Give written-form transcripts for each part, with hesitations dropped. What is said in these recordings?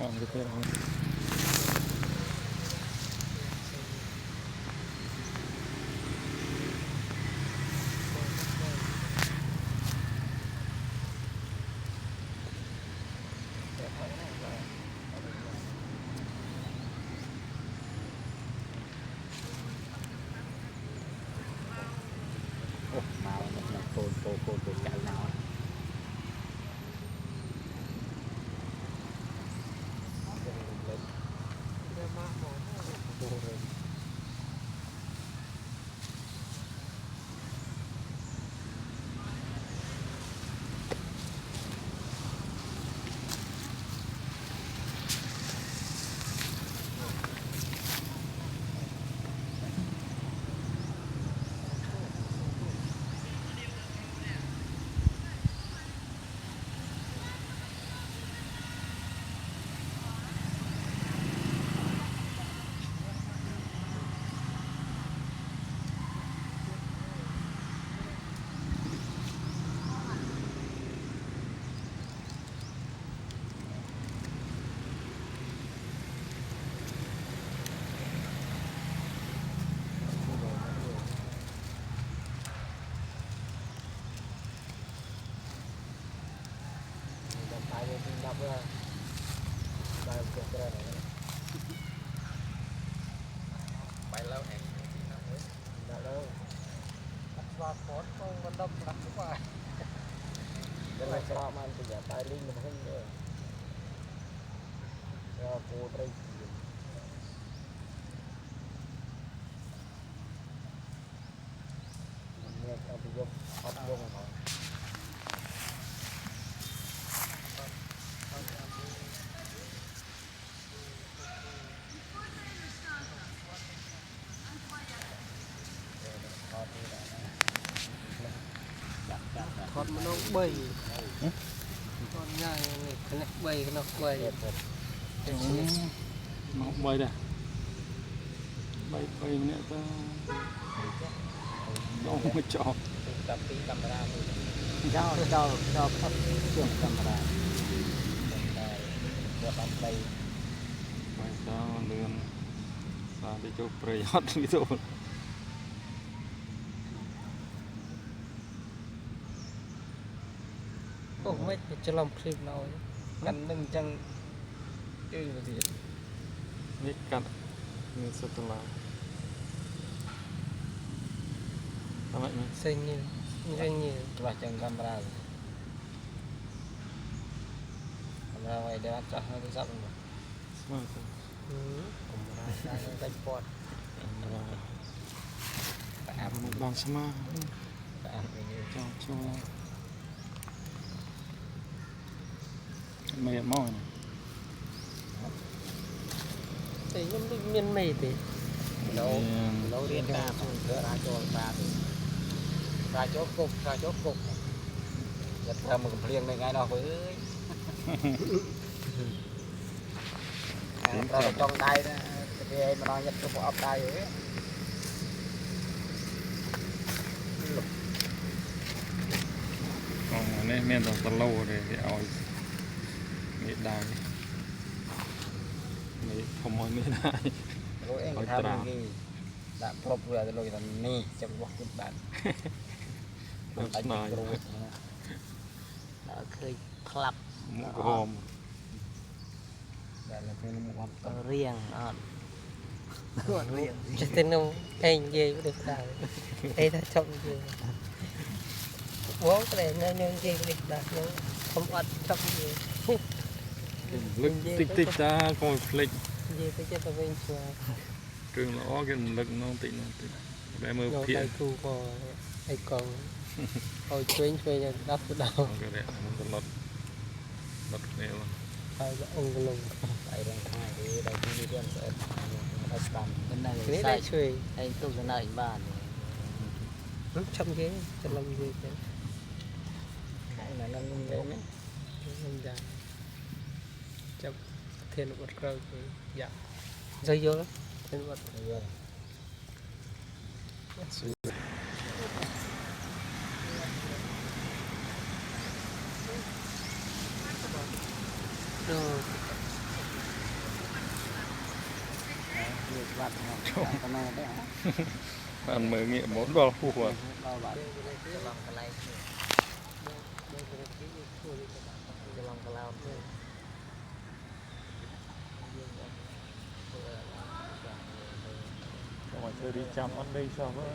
còn cái kia là màu nó phun chạy nào bay lâu hẹn lâu và phốt không vận động đặt cũng vậy đây là sao mà anh bây giờ tay linh mà không được cho cô đây nghe cho tôi dùng học vô mà nói con nó bay con nhai cái này bay nó bay nó bay đây bay nè ta đâu mới chọn tập tí camera cho phát triển camera được làm bay bay sao lươn sao đi chụp rồi hot video ô mấy cho làm clip nào cắn lưng chân chơi là gìนี่กันนี่สุดละทำไมมัน xanh như và chân camera này để cho hơi cái dặm mà สมาร์ท camera đang đánh port มันบางสมาร์ท đã như จอชัวไม่มอง thì những miền mì thì nấu điện ta cửa ra chỗ cục giật ra một riêng này ngay đó với rồi trong tay đó thì mà nói nhặt cái bộ ốc tay ấy còn này men tàu lâu rồi thì ao mệt đài mệt không muốn mệt đài rồi anh tham cái đã prop rồi rồi là nè trong bọc cái bạn đánh nói khơi club một hôm đây là cái một con riêng riêng cho tên ông anh gì cũng được đào đây là trong gì bố cái này nó gì cũng được đào nó không ăn trong gì lực tích ta còn flick gì tới cho bên xưa trường nó cái lực nó tịnh để mơ nó phía tay thu bò hay còn hồi chuyên cho đắp cái đầu cái này nó còn lật này luôn hai ông cái lùng đây là hai cái đây cái video sẽ nó span bên này cái này chơi anh tôi cái này bàn lúc trong ghế cho làm gì thế cái này nó lớn đấy không dài chấp thiên vật cơ dạ rơi vô đó thiên vật rồi วัดครับตอนนั้นได้ มันมือเงี้ยหมดบอลผู้หัว เราวัดจะลองกระไรจะลองกระลาด้วย mà chơi đi chăm ăn đây sao vậy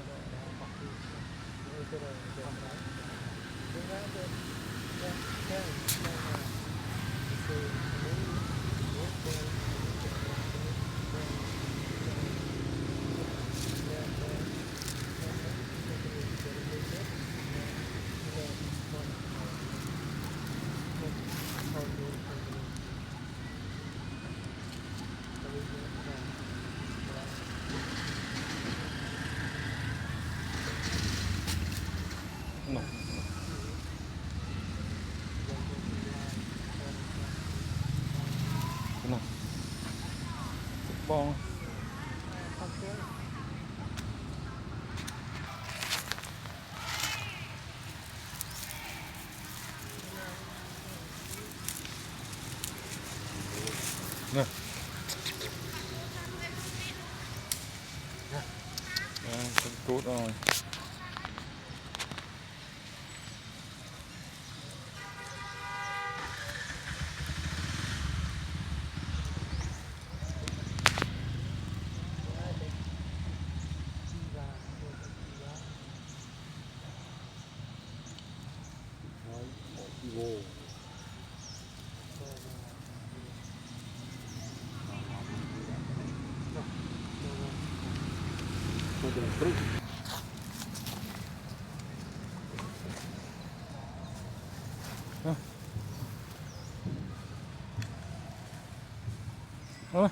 no. No. Bom. Nè. Con cút rồi. Vô tôi đừng free Thôi.